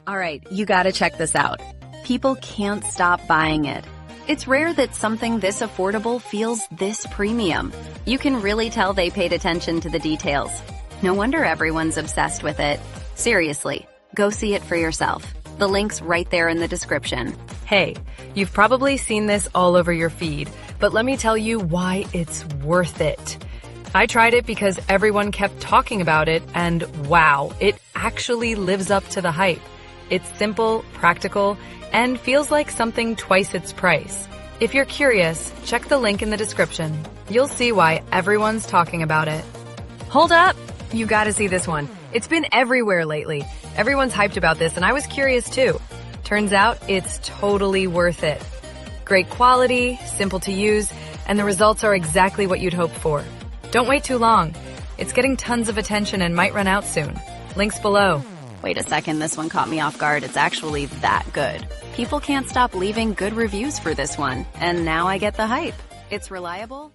All right, you gotta check this out. People can't stop buying it. It's rare that something this affordable feels this premium. You can really tell they paid attention to the details. No wonder everyone's obsessed with it. Seriously, go see it for yourself. The link's right there in the description. Hey, you've probably seen this all over your feed, but let me tell you why it's worth it. I tried it because everyone kept talking about it, and wow, it actually lives up to the hype. It's simple, practical, and feels like something twice its price. If you're curious, check the link in the description. You'll see why everyone's talking about it. Hold up! You gotta see this one. It's been everywhere lately. Everyone's hyped about this, and I was curious too. Turns out, it's totally worth it. Great quality, simple to use, and the results are exactly what you'd hoped for. Don't wait too long. It's getting tons of attention and might run out soon. Links below. Wait a second, this one caught me off guard. It's actually that good. People can't stop leaving good reviews for this one, and now I get the hype. It's reliable.